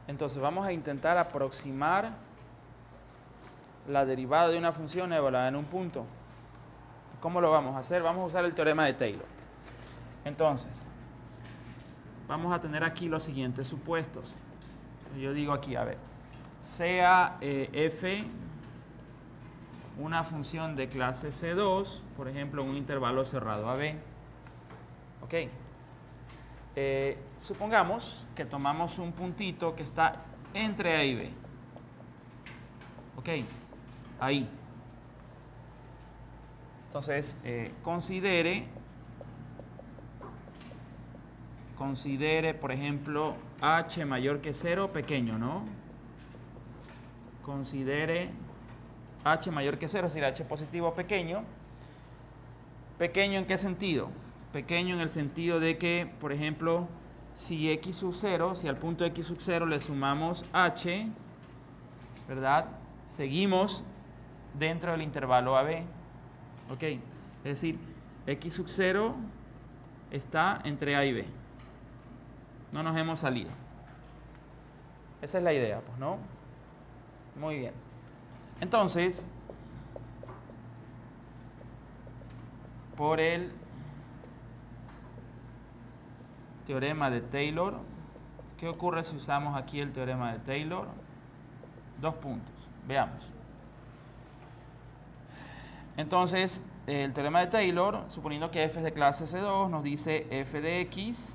Entonces vamos a intentar aproximar la derivada de una función evaluada en un punto. ¿Cómo lo vamos a hacer? Vamos a usar el teorema de Taylor. Entonces, vamos a tener aquí los siguientes supuestos. Yo digo aquí, a ver, sea f una función de clase C2, por ejemplo, en un intervalo cerrado AB. Ok. Supongamos que tomamos un puntito que está entre A y B. Ok, ahí. Entonces, considere, por ejemplo, h mayor que 0, pequeño, ¿no? Considere h mayor que 0, es decir, h positivo pequeño. ¿Pequeño en qué sentido? Pequeño en el sentido de que, por ejemplo, si x sub 0, si al punto x sub 0 le sumamos h, ¿verdad? Seguimos dentro del intervalo AB. Ok, es decir, x sub 0 está entre A y B. No nos hemos salido. Esa es la idea, pues, ¿no? Muy bien. Entonces, por el teorema de Taylor, ¿qué ocurre si usamos aquí el teorema de Taylor? Dos puntos. Veamos. Entonces, el teorema de Taylor, suponiendo que f es de clase C2, nos dice f de x,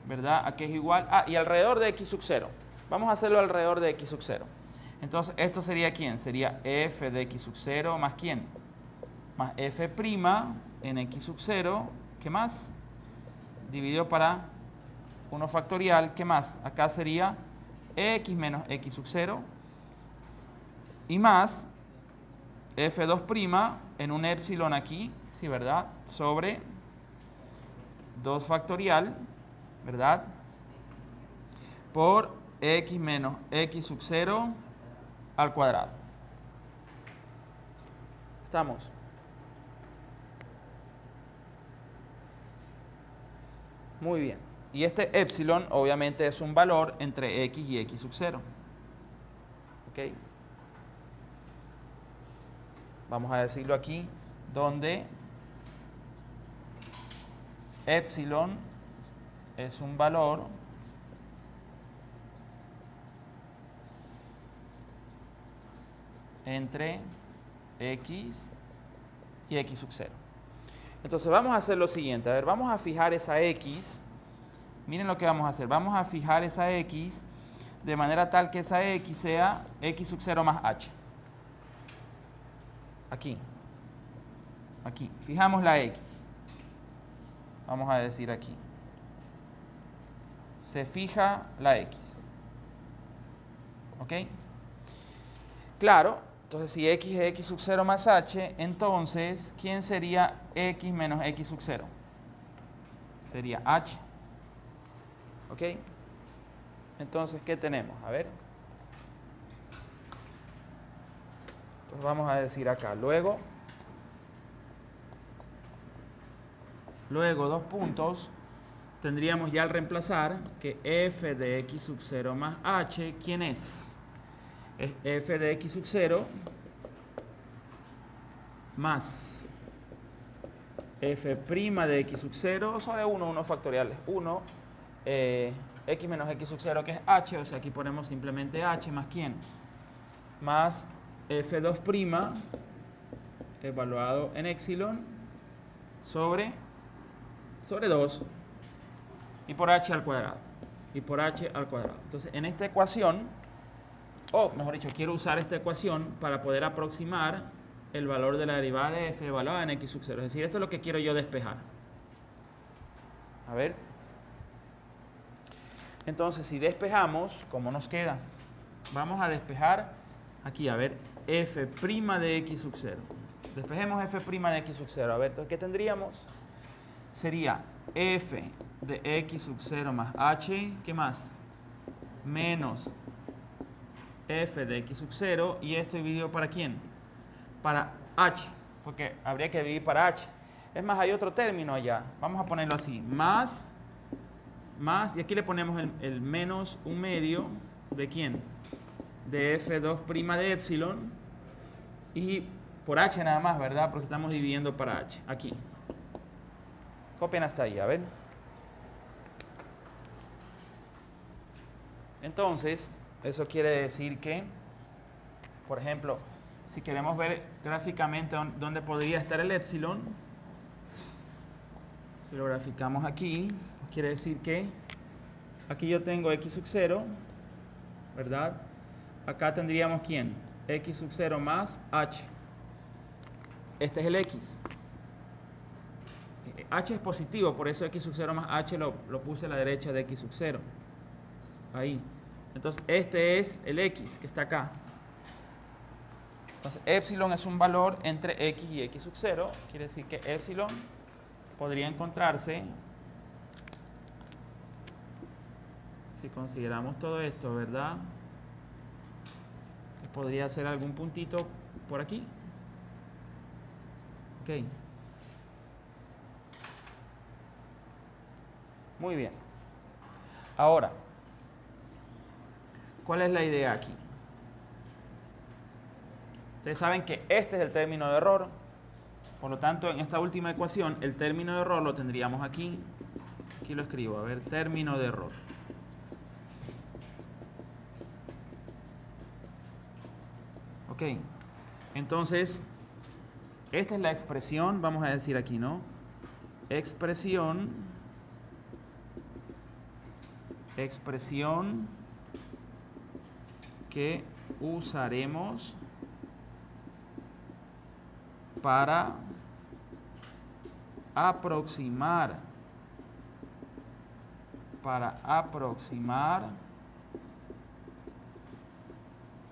¿verdad? ¿A qué es igual? Y alrededor de x sub 0. Vamos a hacerlo alrededor de x sub 0. Entonces, ¿esto sería quién? Sería f de x sub 0 más ¿quién? Más f' en x sub 0. ¿Qué más? Dividido para 1 factorial. ¿Qué más? Acá sería x menos x sub 0. Y más f2' en un épsilon aquí, ¿sí, verdad? Sobre 2 factorial, ¿verdad? Por x menos x sub 0 al cuadrado. ¿Estamos? Muy bien. Y este épsilon obviamente es un valor entre x y x sub 0. ¿Ok? Vamos a decirlo aquí, donde épsilon es un valor entre x y x sub 0. Entonces vamos a hacer lo siguiente. A ver, vamos a fijar esa x. Miren lo que vamos a hacer. Vamos a fijar esa x de manera tal que esa x sea x sub 0 más h. Aquí. Aquí. Fijamos la x. Vamos a decir aquí. Se fija la x. ¿Ok? Claro. Entonces, si x es x sub 0 más h, entonces, ¿quién sería x menos x sub 0? Sería h. ¿Ok? Entonces, ¿qué tenemos? A ver. Entonces, vamos a decir acá. Luego, dos puntos, tendríamos ya al reemplazar que f de x sub 0 más h, ¿quién es? Es f de x sub 0 más f' de x sub 0 sobre 1 factorial es 1, x menos x sub 0 que es h, o sea aquí ponemos simplemente h más ¿quién? Más f2' evaluado en épsilon sobre 2 y por h al cuadrado. Entonces en esta ecuación, mejor dicho, quiero usar esta ecuación para poder aproximar el valor de la derivada de f evaluada en x sub 0. Es decir, esto es lo que quiero yo despejar. A ver. Entonces, si despejamos, ¿cómo nos queda? Vamos a despejar aquí, a ver, f' de x sub 0. Despejemos f' de x sub 0. A ver, entonces, ¿qué tendríamos? Sería f de x sub 0 más h, ¿qué más? Menos f de x sub 0, y esto dividido ¿para quién? Para h, porque habría que dividir para h. Es más, hay otro término allá. Vamos a ponerlo así. Más, y aquí le ponemos el menos 1 medio ¿de quién? De F2' de epsilon y por h nada más, ¿verdad? Porque estamos dividiendo para h, aquí. Copian hasta ahí, a ver. Entonces, eso quiere decir que, por ejemplo, si queremos ver gráficamente dónde podría estar el epsilon, si lo graficamos aquí, quiere decir que aquí yo tengo x sub 0, ¿verdad? Acá tendríamos ¿quién? X sub 0 más h. Este es el x. H es positivo, por eso x sub 0 más h lo puse a la derecha de x sub 0. Ahí. Entonces, este es el x que está acá. Entonces, epsilon es un valor entre x y x sub 0. Quiere decir que epsilon podría encontrarse, si consideramos todo esto, ¿verdad? Podría ser algún puntito por aquí. Ok. Muy bien. Ahora, ¿cuál es la idea aquí? Ustedes saben que este es el término de error. Por lo tanto, en esta última ecuación, el término de error lo tendríamos aquí. Aquí lo escribo. A ver, término de error. Ok. Entonces, esta es la expresión, vamos a decir aquí, ¿no? Expresión que usaremos para aproximar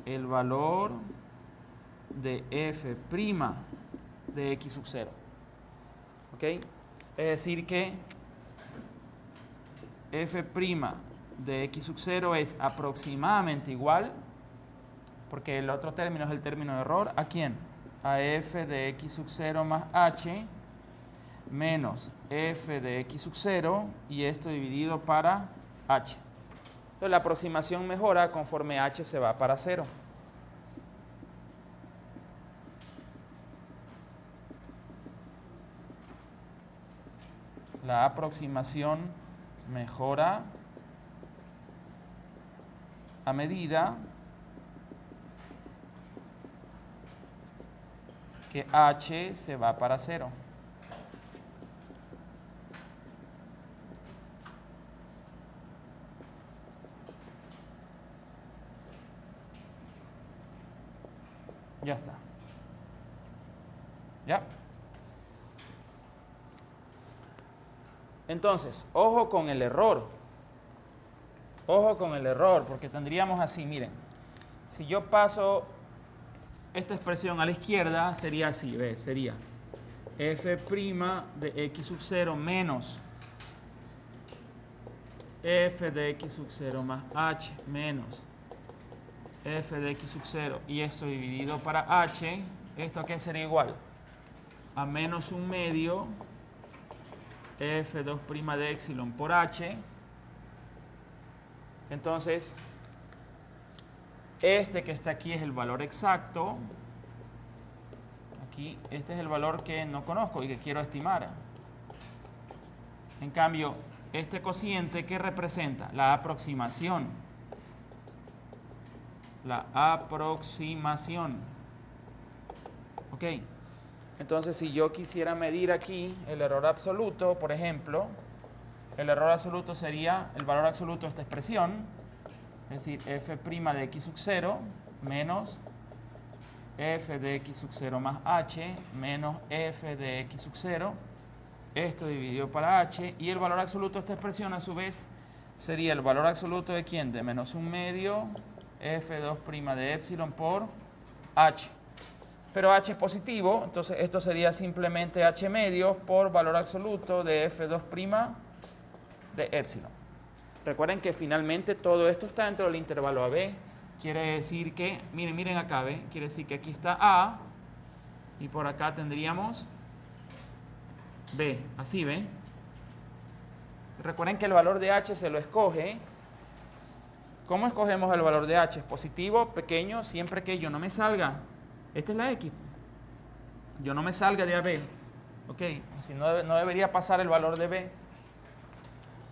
el valor de f' de x sub 0. ¿Ok? Es decir que f' de x sub 0 es aproximadamente igual, porque el otro término es el término de error, ¿a quién? A f de x sub 0 más h menos f de x sub 0 y esto dividido para h. Entonces la aproximación mejora conforme h se va para 0. La aproximación mejora a medida que h se va para 0. Ya está. ¿Ya? Entonces, ojo con el error. Ojo con el error, porque tendríamos así, miren. Si yo paso esta expresión a la izquierda, sería así, ¿ves? Sería f' de x sub 0 menos f de x sub 0 más h menos f de x sub 0 y esto dividido para h, ¿esto qué sería igual? A menos un medio f2' de epsilon por h. Entonces, este que está aquí es el valor exacto. Aquí, este es el valor que no conozco y que quiero estimar. En cambio, este cociente, ¿qué representa? La aproximación. La aproximación. Ok. Entonces, si yo quisiera medir aquí el error absoluto, por ejemplo, el error absoluto sería el valor absoluto de esta expresión, es decir, f' de x sub 0 menos f de x sub 0 más h menos f de x sub 0, esto dividido para h, y el valor absoluto de esta expresión a su vez sería el valor absoluto de ¿quién? De menos un medio f2' de epsilon por h. Pero h es positivo, entonces esto sería simplemente h medios por valor absoluto de f2' de epsilon. Recuerden que finalmente todo esto está dentro del intervalo AB. Quiere decir que, miren acá, ¿ve? Quiere decir que aquí está A y por acá tendríamos B. Así, ¿ve? Recuerden que el valor de h se lo escoge ¿Cómo escogemos el valor de h? Es positivo, pequeño, siempre que yo no me salga. Esta es la x. Yo no me salga de AB. Ok, si no, no debería pasar el valor de B.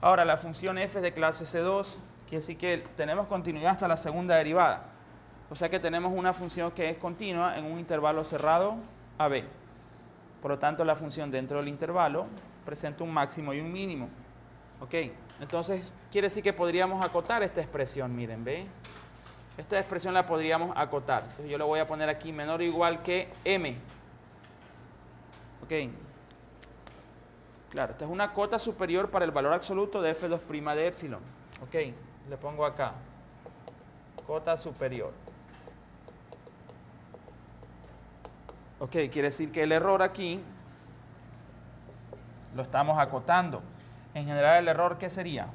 Ahora, la función f es de clase C2, quiere decir que tenemos continuidad hasta la segunda derivada. O sea que tenemos una función que es continua en un intervalo cerrado AB. Por lo tanto, la función dentro del intervalo presenta un máximo y un mínimo. Ok, entonces quiere decir que podríamos acotar esta expresión, miren, ¿ve? Esta expresión la podríamos acotar. Entonces yo le voy a poner aquí menor o igual que m. Ok. Claro, esta es una cota superior para el valor absoluto de f2' de epsilon. Ok, le pongo acá. Cota superior. Ok, quiere decir que el error aquí lo estamos acotando. En general, el error, ¿qué sería?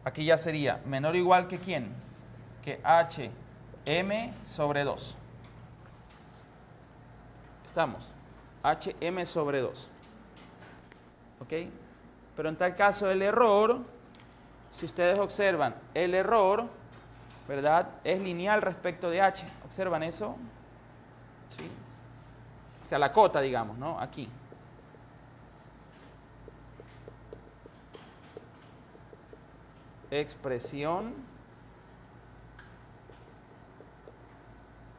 Aquí ya sería menor o igual que ¿quién? Que hm sobre 2. ¿Estamos? hm sobre 2. ¿Ok? Pero en tal caso el error, si ustedes observan, el error, ¿verdad? Es lineal respecto de h. ¿Observan eso? ¿Sí? O sea, la cota, digamos, ¿no? Aquí. Expresión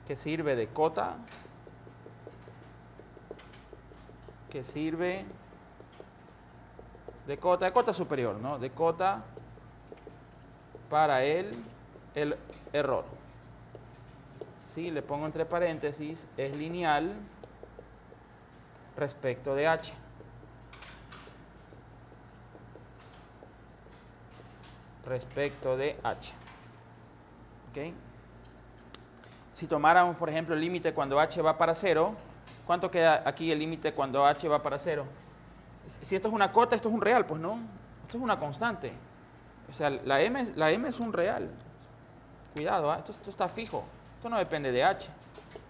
que sirve de cota, que sirve de cota superior, ¿no? De cota para el error. Sí, le pongo entre paréntesis, es lineal respecto de h. Respecto de h. ¿Ok? Si tomáramos, por ejemplo, el límite cuando h va para 0, ¿cuánto queda aquí el límite cuando h va para 0? Si esto es una cota, esto es un real, pues no. Esto es una constante. O sea, la m es un real. Cuidado, ¿eh? Esto está fijo. Esto no depende de h.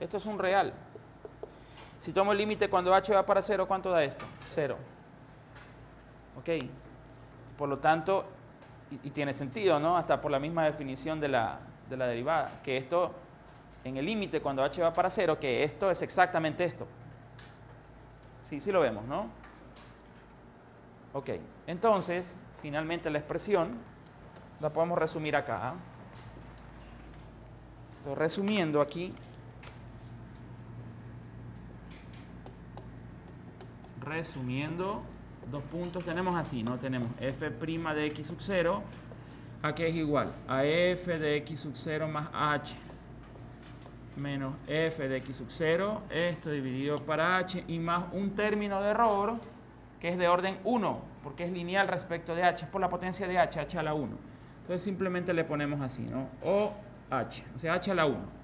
Esto es un real. Si tomo el límite cuando h va para 0, ¿cuánto da esto? 0. ¿Ok? Por lo tanto, y tiene sentido, ¿no? Hasta por la misma definición de la derivada. Que esto, en el límite cuando h va para 0, que esto es exactamente esto. Sí, sí lo vemos, ¿no? Ok. Entonces, finalmente la expresión la podemos resumir acá. Entonces, resumiendo aquí. Resumiendo, dos puntos tenemos así, ¿no? Tenemos f' de x sub 0, ¿a qué es igual? A f de x sub 0 más h menos f de x sub 0, esto dividido para h, y más un término de error que es de orden 1, porque es lineal respecto de h, es por la potencia de h a la 1. Entonces simplemente le ponemos así, ¿no? O h, o sea, h a la 1.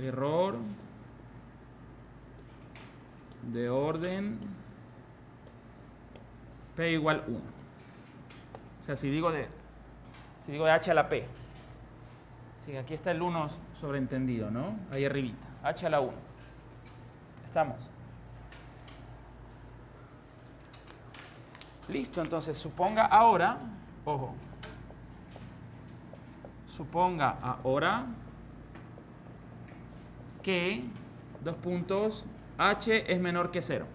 Error de orden p igual 1. O sea, si digo de h a la p. Sí, aquí está el 1 sobreentendido, ¿no? Ahí arribita. H a la 1. ¿Estamos? Listo, entonces suponga ahora, ojo, suponga ahora que, dos puntos, h es menor que 0.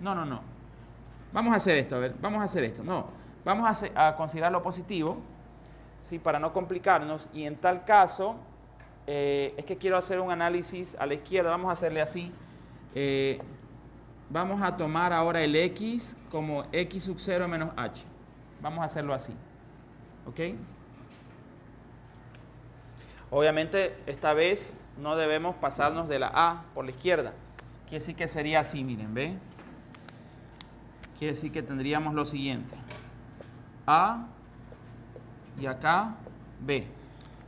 No. Vamos a hacer esto, a ver, vamos a hacer esto. No, vamos a considerarlo positivo, ¿sí? Para no complicarnos, y en tal caso, es que quiero hacer un análisis a la izquierda, vamos a hacerle así. Vamos a tomar ahora el x como x sub 0 menos h. Vamos a hacerlo así, ¿ok? Obviamente, esta vez no debemos pasarnos de la A por la izquierda. Quiere decir que sería así, miren, ¿ve? Quiere decir que tendríamos lo siguiente. A y acá B.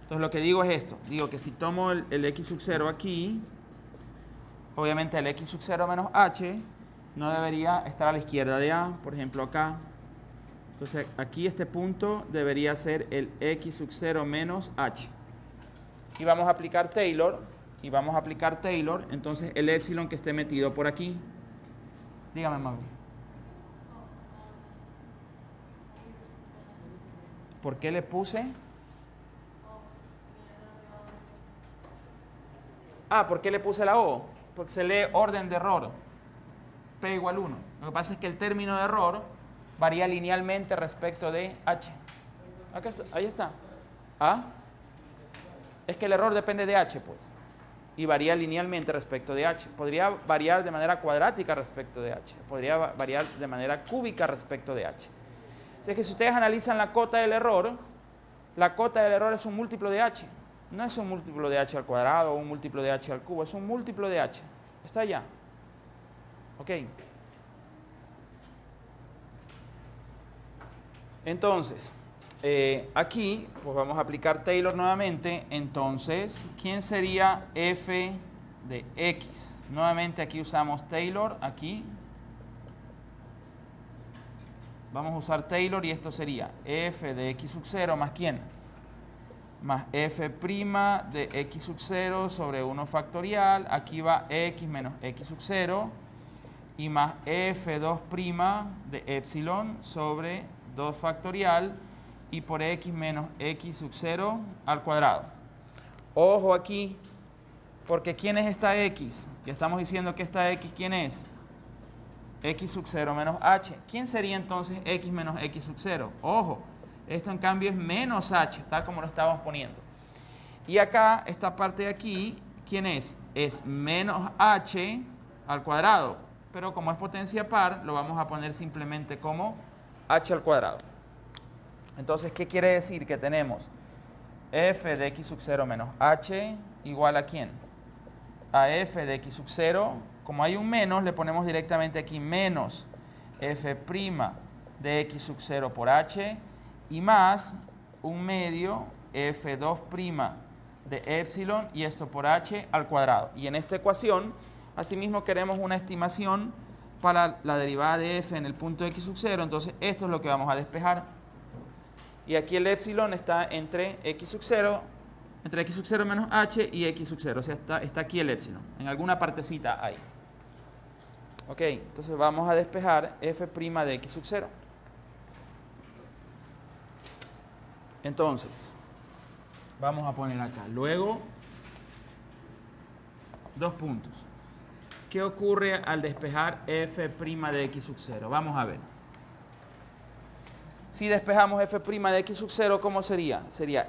Entonces lo que digo es esto. Digo que si tomo el x sub 0 aquí, obviamente el x sub 0 menos h no debería estar a la izquierda de A, por ejemplo acá. Entonces aquí este punto debería ser el x sub 0 menos h. Y vamos a aplicar Taylor, y vamos a aplicar Taylor, entonces el epsilon que esté metido por aquí. Dígame, Mauro. ¿Por qué le puse? ¿Por qué le puse la O? Porque se lee orden de error. P igual 1. Lo que pasa es que el término de error varía linealmente respecto de H. Acá está, ahí está. Es que el error depende de H, pues. Y varía linealmente respecto de H. Podría variar de manera cuadrática respecto de H. Podría variar de manera cúbica respecto de H. Así que si ustedes analizan la cota del error es un múltiplo de H. No es un múltiplo de H al cuadrado o un múltiplo de H al cubo, es un múltiplo de H. Está allá. ¿Ok? Entonces, aquí, pues vamos a aplicar Taylor nuevamente. Entonces, ¿quién sería f de x? Nuevamente aquí usamos Taylor, aquí. Vamos a usar Taylor y esto sería f de x sub 0 más ¿quién? Más f' de x sub 0 sobre 1 factorial. Aquí va x menos x sub 0 y más f2' de epsilon sobre 2 factorial y por x menos x sub 0 al cuadrado. Ojo aquí, porque ¿quién es esta x? Ya estamos diciendo que esta x, ¿quién es? X sub 0 menos h. ¿Quién sería entonces x menos x sub 0? Ojo, esto en cambio es menos h, tal como lo estábamos poniendo. Y acá, esta parte de aquí, ¿quién es? Es menos h al cuadrado. Pero como es potencia par, lo vamos a poner simplemente como h al cuadrado. Entonces, ¿qué quiere decir? Que tenemos f de x sub 0 menos h igual a ¿quién? A f de x sub 0. Como hay un menos, le ponemos directamente aquí menos f' de x sub 0 por h y más un medio f2' de epsilon y esto por h al cuadrado. Y en esta ecuación, asimismo queremos una estimación para la derivada de f en el punto x sub 0, entonces esto es lo que vamos a despejar. Y aquí el epsilon está entre x sub 0 menos h y x sub 0, o sea, está aquí el epsilon, en alguna partecita ahí. Ok, entonces vamos a despejar f' de x sub 0. Entonces, vamos a poner acá. Luego, dos puntos. ¿Qué ocurre al despejar f' de x sub 0? Vamos a ver. Si despejamos f' de x sub 0, ¿cómo sería? Sería,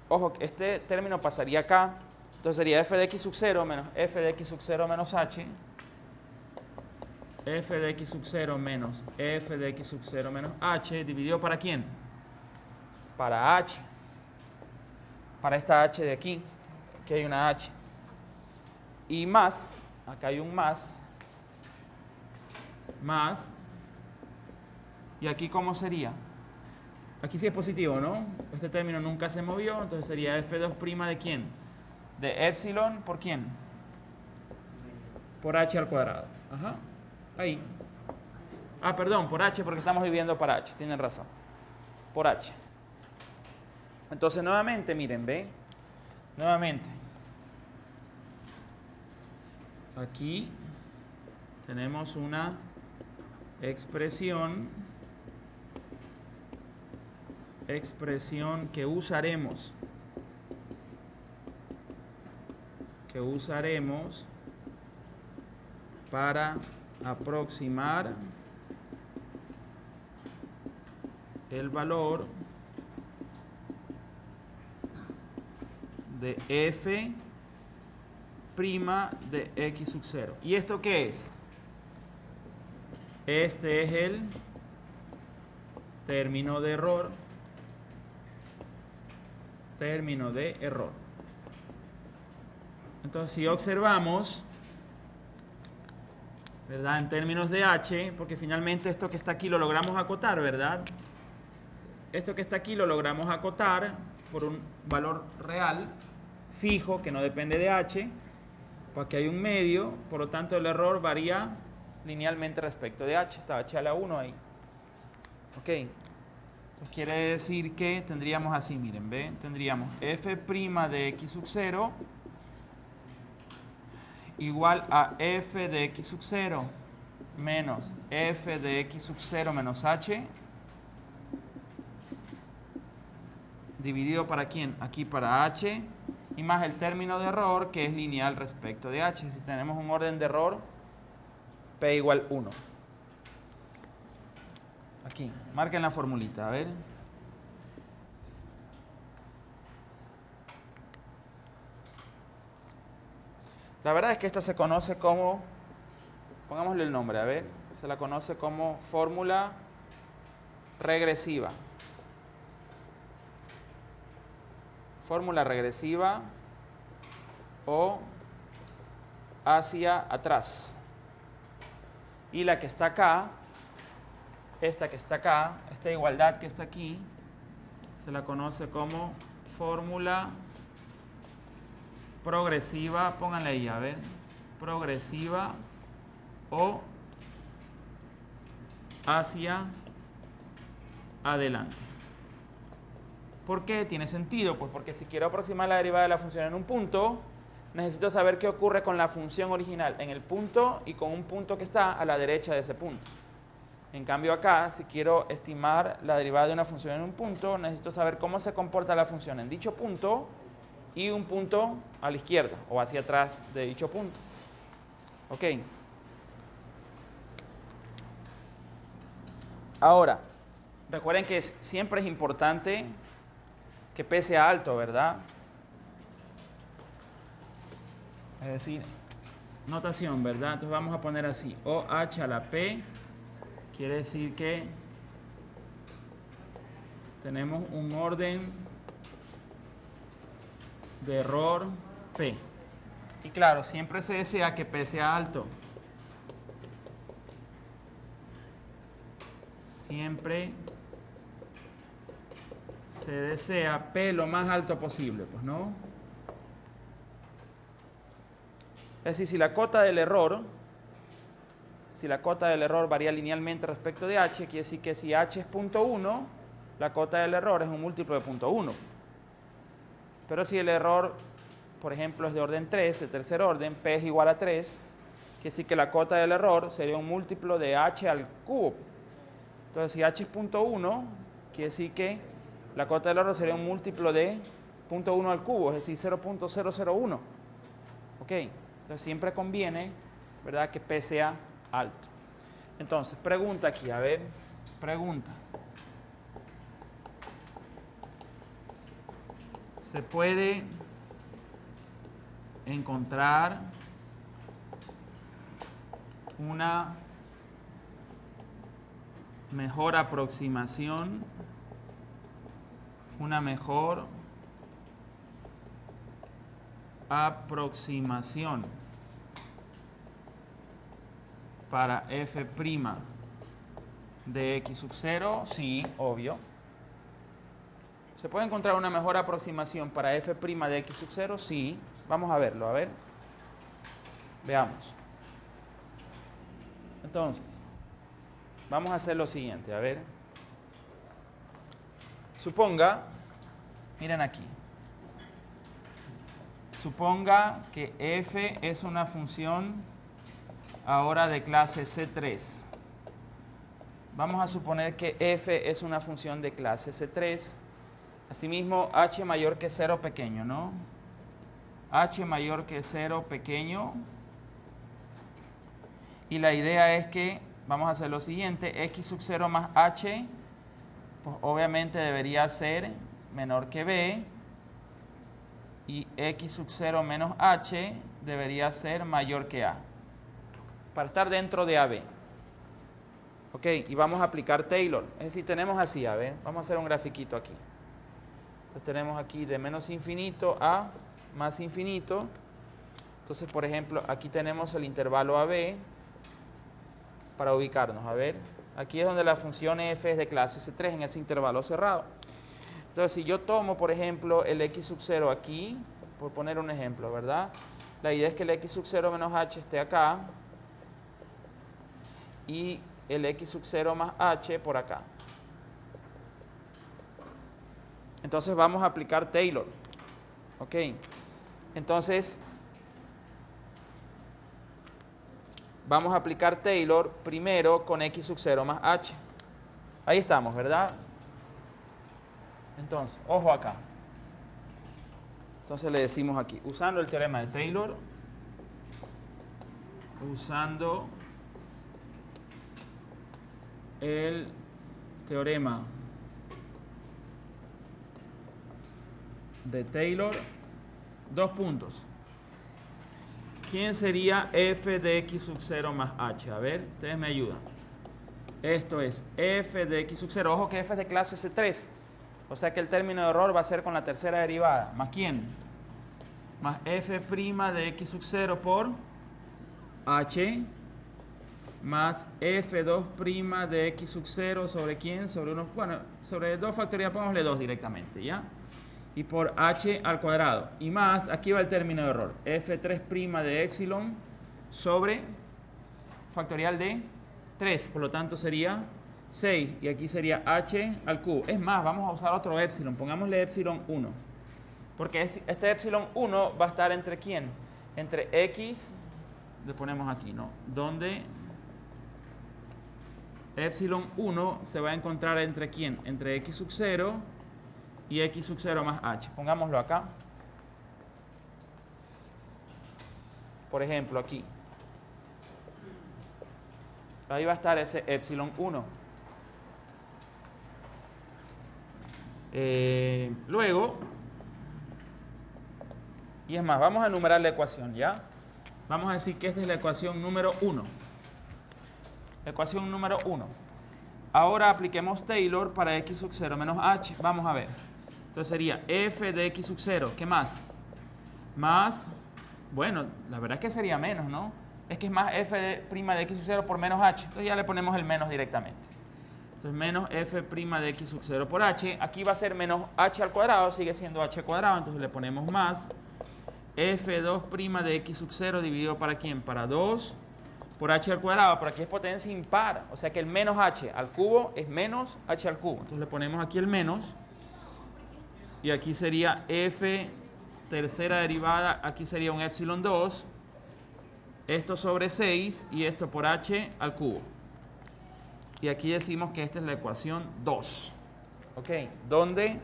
ojo, este término pasaría acá. Entonces sería f de x sub 0 menos f de x sub 0 menos h. F de x sub 0 menos f de x sub 0 menos h, dividido ¿para quién? Para h. Para esta h de aquí. Aquí hay una h. Y más, acá hay un más. Más. ¿Y aquí cómo sería? Aquí sí es positivo, ¿no? Este término nunca se movió, entonces sería f2' de ¿quién? De epsilon por ¿quién? Por h al cuadrado. Ajá. Ahí. Perdón, por h porque estamos dividiendo para h. Tienen razón. Por h. Entonces, nuevamente, miren, ¿ve? Nuevamente. Aquí tenemos una expresión que usaremos para aproximar el valor de f' de x sub 0. ¿Y esto qué es? Este es el término de error. Entonces, si observamos, ¿verdad? En términos de h, porque finalmente esto que está aquí lo logramos acotar, ¿verdad? Esto que está aquí lo logramos acotar por un valor real, fijo, que no depende de h, porque hay un medio, por lo tanto el error varía linealmente respecto de h, está h a la 1 ahí. Ok, pues quiere decir que tendríamos así, miren, ¿ve? Tendríamos f' de x sub 0 igual a f de x sub 0 menos f de x sub 0 menos h, dividido ¿para quién? Aquí para h, y más el término de error que es lineal respecto de h. Si tenemos un orden de error, p igual 1. Aquí, marquen la formulita, a ver. La verdad es que esta se conoce como, pongámosle el nombre, a ver, se la conoce como fórmula regresiva. Fórmula regresiva o hacia atrás. Y la que está acá, esta que está acá, esta igualdad que está aquí, se la conoce como fórmula progresiva, pónganle ahí, a ver, progresiva o hacia adelante. ¿Por qué? Tiene sentido, pues porque si quiero aproximar la derivada de la función en un punto, necesito saber qué ocurre con la función original en el punto y con un punto que está a la derecha de ese punto. En cambio acá, si quiero estimar la derivada de una función en un punto, necesito saber cómo se comporta la función en dicho punto y un punto a la izquierda o hacia atrás de dicho punto. Ok. Ahora, recuerden que siempre es importante que P sea alto, ¿verdad? Es decir, notación, ¿verdad? Entonces vamos a poner así, OH a la P, quiere decir que tenemos un orden de error P. Y claro, siempre se desea que P sea alto. Siempre se desea P lo más alto posible, pues, ¿no? Es decir, si la cota del error varía linealmente respecto de h, quiere decir que si h es 0.1, la cota del error es un múltiplo de 0.1. Pero si el error, por ejemplo, es de orden 3, de tercer orden, p es igual a 3, quiere decir que la cota del error sería un múltiplo de h al cubo. Entonces, si h es 0.1, quiere decir que la cota del error sería un múltiplo de 0.1 al cubo, es decir, 0.001. ¿Ok? Entonces, siempre conviene, ¿verdad?, que P sea alto. Entonces, pregunta aquí, a ver, pregunta. ¿Se puede encontrar una mejor aproximación, para f' de x sub 0? Sí, obvio. ¿Se puede encontrar una mejor aproximación para f' de x sub 0? Sí. Vamos a verlo, a ver. Veamos. Entonces, vamos a hacer lo siguiente, a ver. Suponga, miren aquí. Suponga que f es una función ahora de clase C3. Vamos a suponer que f es una función de clase C3. Asimismo, h mayor que 0 pequeño, ¿no? H mayor que 0 pequeño. Y la idea es que vamos a hacer lo siguiente. X sub 0 más h, pues obviamente debería ser menor que b. Y x sub 0 menos h debería ser mayor que a. Para estar dentro de AB. Ok, y vamos a aplicar Taylor. Es decir, tenemos así, a ver, vamos a hacer un grafiquito aquí. Entonces tenemos aquí de menos infinito a más infinito. Entonces, por ejemplo, aquí tenemos el intervalo AB para ubicarnos. A ver, aquí es donde la función f es de clase C3 en ese intervalo cerrado. Entonces, si yo tomo, por ejemplo, el x sub 0 aquí, por poner un ejemplo, ¿verdad? La idea es que el x sub 0 menos h esté acá y el x sub 0 más h por acá. Entonces vamos a aplicar Taylor. Ok. Entonces, vamos a aplicar Taylor primero con x sub 0 más h. Ahí estamos, ¿verdad? Entonces, ojo acá. Entonces le decimos aquí, usando el teorema de Taylor, usando el teorema de Taylor, dos puntos. ¿Quién sería f de x sub 0 más h? A ver, ustedes me ayudan. Esto es f de x sub 0. Ojo que f es de clase C3. O sea que el término de error va a ser con la tercera derivada. ¿Más quién? Más f' de x sub 0 por h más f2' de x sub 0 sobre quién? Sobre unos, bueno, sobre 2 factorial, pongámosle 2 directamente, ¿ya? Y por h al cuadrado. Y más, aquí va el término de error. f3' de epsilon sobre factorial de 3. Por lo tanto sería 6. Y aquí sería h al cubo. Es más, vamos a usar otro epsilon. Pongámosle epsilon 1. Porque este epsilon 1 va a estar entre quién? Entre x, le ponemos aquí, ¿no? Donde epsilon 1 se va a encontrar entre quién? Entre x sub 0 y x sub 0 más h. Pongámoslo acá. Por ejemplo, aquí. Ahí va a estar ese epsilon 1. Luego, y es más, vamos a enumerar la ecuación, ¿ya? Vamos a decir que esta es la ecuación número 1. Ecuación número 1. Ahora apliquemos Taylor para x sub 0 menos h. Vamos a ver. Entonces sería f de x sub 0. ¿Qué más? Más, bueno, la verdad es que sería menos, ¿no? Es que es más f de x sub 0 por menos h. Entonces ya le ponemos el menos directamente. Entonces menos f' de x sub 0 por h. Aquí va a ser menos h al cuadrado, sigue siendo h cuadrado. Entonces le ponemos más f2' de x sub 0 dividido para quién? Para 2 por h al cuadrado. Pero aquí es potencia impar. O sea que el menos h al cubo es menos h al cubo. Entonces le ponemos aquí el menos. Y aquí sería f tercera derivada. Aquí sería un epsilon 2. Esto sobre 6 y esto por h al cubo. Y aquí decimos que esta es la ecuación 2. ¿Ok? Donde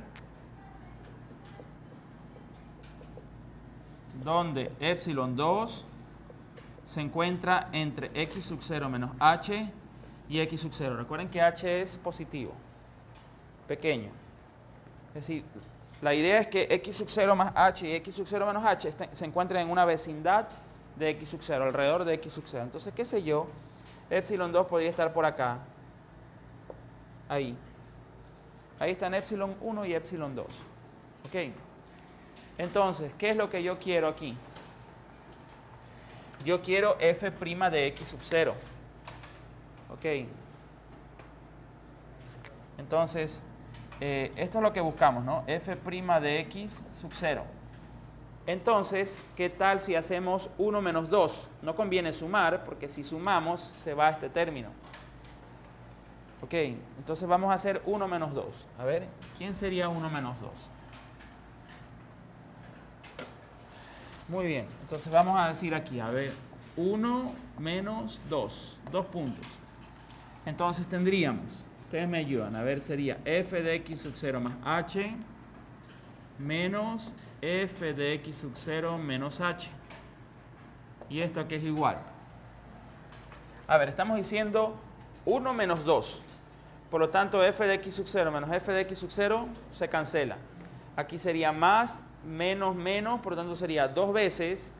epsilon 2 se encuentra entre x sub 0 menos h y x sub 0. Recuerden que h es positivo, pequeño. Es decir, la idea es que x sub 0 más h y x sub 0 menos h se encuentran en una vecindad de x sub 0, alrededor de x sub 0. Entonces, qué sé yo, epsilon 2 podría estar por acá. Ahí. Ahí están epsilon 1 y epsilon 2. ¿Ok? Entonces, ¿qué es lo que yo quiero aquí? Yo quiero f' de x sub 0. ¿Ok? Entonces, esto es lo que buscamos, ¿no? f' de x sub 0. Entonces, ¿qué tal si hacemos 1 menos 2? No conviene sumar, porque si sumamos, se va este término. Ok, entonces vamos a hacer 1 menos 2. A ver, ¿quién sería 1 menos 2? Muy bien, entonces vamos a decir aquí, a ver, 1 menos 2, 2 puntos. Entonces tendríamos, ustedes me ayudan, a ver, sería f de x sub 0 más h menos f de x sub 0 menos h. ¿Y esto aquí es igual? A ver, estamos diciendo 1 menos 2. Por lo tanto, f de x sub 0 menos f de x sub 0 se cancela. Aquí sería más, menos, menos, por lo tanto sería 2 veces.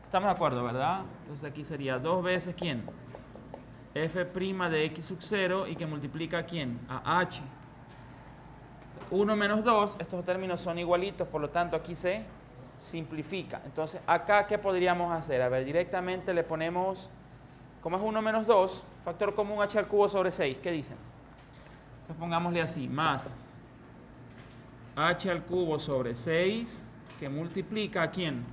Estamos de acuerdo, ¿verdad? Entonces aquí sería 2 veces, ¿quién? f' de x sub 0 y que multiplica ¿a quién? A h. 1 menos 2, estos términos son igualitos, por lo tanto aquí se simplifica. Entonces, acá, ¿qué podríamos hacer? A ver, directamente le ponemos, como es 1 menos 2, factor común h al cubo sobre 6. ¿Qué dicen? Pues pongámosle así, más h al cubo sobre 6, que multiplica ¿a quién?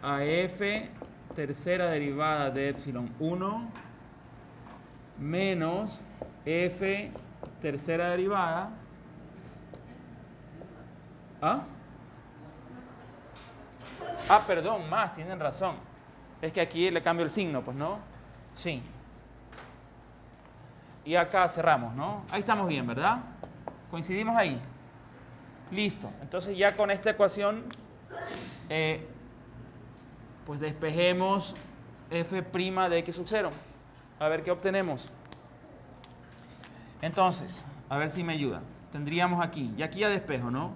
A f tercera derivada de epsilon 1 menos f tercera derivada. ¿Ah? Ah, perdón, más, tienen razón. Es que aquí le cambio el signo, pues, ¿no? Sí. Y acá cerramos, ¿no? Ahí estamos bien, ¿verdad? ¿Coincidimos ahí? Listo. Entonces ya con esta ecuación, pues despejemos f' de x sub 0. A ver qué obtenemos. Entonces, a ver si me ayuda. Tendríamos aquí, y aquí ya despejo, ¿no?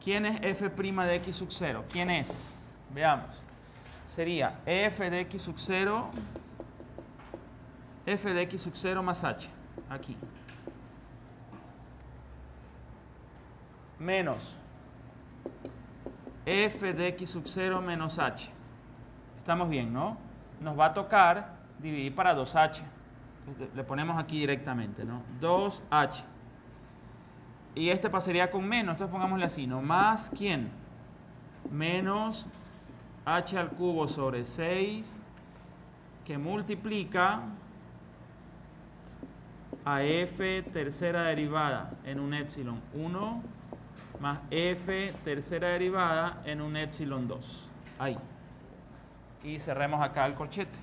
¿Quién es f' de x sub 0? ¿Quién es? Veamos. Sería f de x sub 0, f de x sub 0 más h, aquí. Menos f de x sub 0 menos h. Estamos bien, ¿no? Nos va a tocar dividir para 2h. Le ponemos aquí directamente, ¿no? 2h. Y este pasaría con menos, entonces pongámosle así, ¿no? Más, ¿quién? Menos h al cubo sobre 6, que multiplica a f tercera derivada en un epsilon 1 más f tercera derivada en un epsilon 2. Ahí. Y cerremos acá el corchete.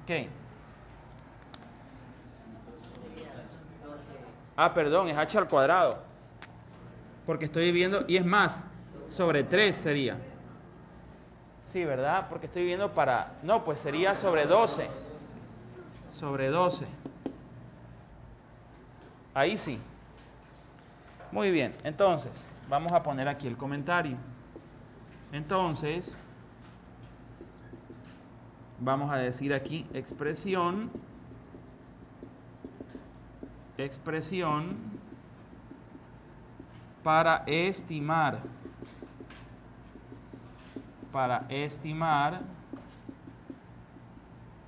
Ok. Ah, perdón, es h al cuadrado. Porque estoy viendo, y es más, sobre 3 sería. Sí, ¿verdad? Porque estoy viendo para... No, pues sería sobre 12. Sobre 12. Ahí sí. Muy bien, entonces, vamos a poner aquí el comentario. Entonces, vamos a decir aquí expresión para estimar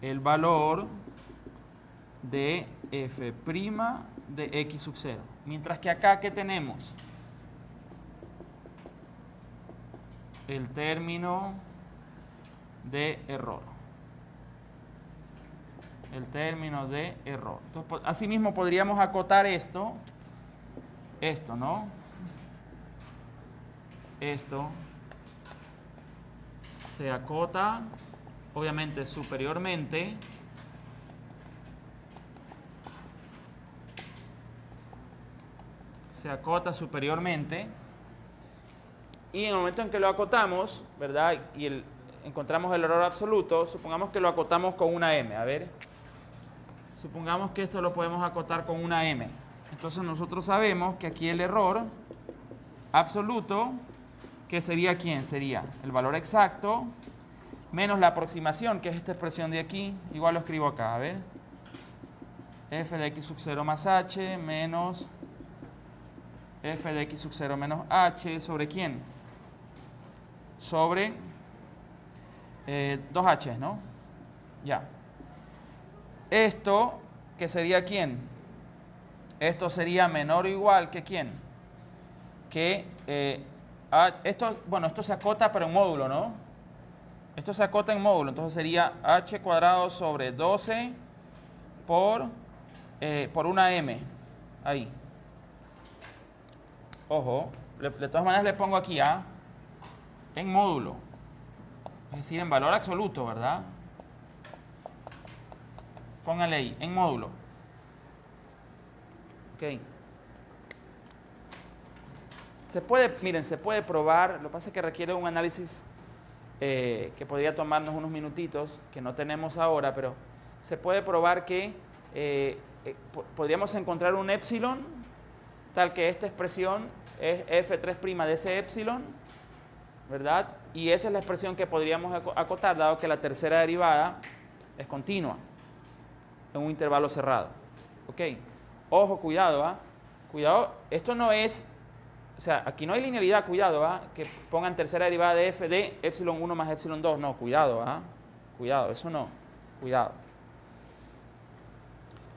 el valor de f' de x sub 0. Mientras que acá, ¿qué tenemos? El término de error. El término de error. Entonces, asimismo podríamos acotar esto, ¿no? Esto se acota, obviamente, superiormente y en el momento en que lo acotamos, ¿verdad? Y encontramos el error absoluto, supongamos que lo acotamos con una m, a ver. Supongamos que esto lo podemos acotar con una m. Entonces nosotros sabemos que aquí el error absoluto, ¿qué sería quién? Sería el valor exacto menos la aproximación, que es esta expresión de aquí. Igual lo escribo acá, a ver. F de x sub 0 más h menos f de x sub 0 menos h, ¿sobre quién? Sobre 2h, ¿no? Ya. Esto, ¿qué sería quién? Esto sería menor o igual que quién? Que esto, bueno, esto se acota pero en módulo, ¿no? Esto se acota en módulo, entonces sería h cuadrado sobre 12 por una m. Ahí. Ojo, de todas maneras le pongo aquí A, en módulo, es decir, en valor absoluto, ¿verdad? Póngale ahí, en módulo. Ok. Miren, se puede probar, lo que pasa es que requiere un análisis que podría tomarnos unos minutitos, que no tenemos ahora, pero se puede probar que podríamos encontrar un epsilon tal que esta expresión es f3' de ese epsilon, ¿verdad? Y esa es la expresión que podríamos acotar, dado que la tercera derivada es continua en un intervalo cerrado. ¿Ok? Ojo, cuidado, ¿ah? Cuidado, esto no es, o sea, aquí no hay linealidad, cuidado, ¿ah? Que pongan tercera derivada de f de epsilon 1 más epsilon 2, no, cuidado, ¿ah? Cuidado, eso no, cuidado.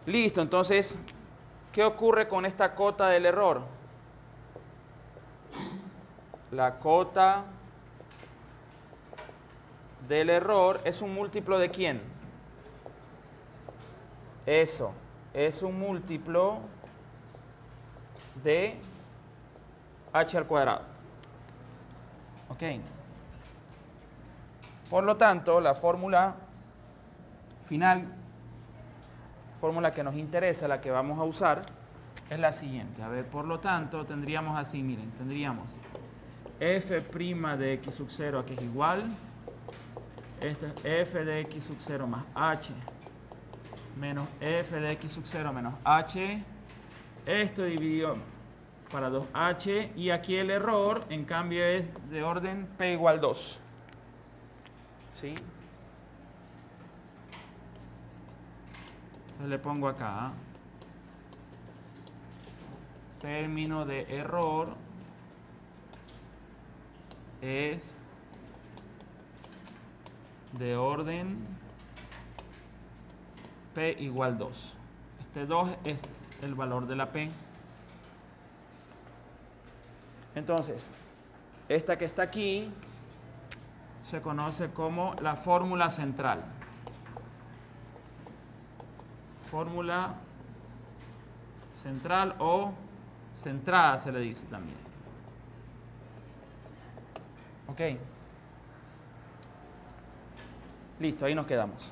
Listo, entonces, ¿qué ocurre con esta cota del error? La cota del error es un múltiplo de ¿quién? Eso, es un múltiplo de h al cuadrado. ¿Ok? Por lo tanto, la fórmula final, fórmula que nos interesa, la que vamos a usar, es la siguiente. A ver, por lo tanto, tendríamos así, miren, tendríamos f' de x sub 0 que es igual, esto es f de x sub 0 más h, menos f de x sub 0 menos h, esto dividido para 2h, y aquí el error, en cambio, es de orden p igual 2. ¿Sí? Entonces le pongo acá, término de error es de orden p igual 2. Este 2 es el valor de la p. Entonces, esta que está aquí se conoce como la fórmula central. Fórmula central o centrada se le dice también. Ok. Listo, ahí nos quedamos.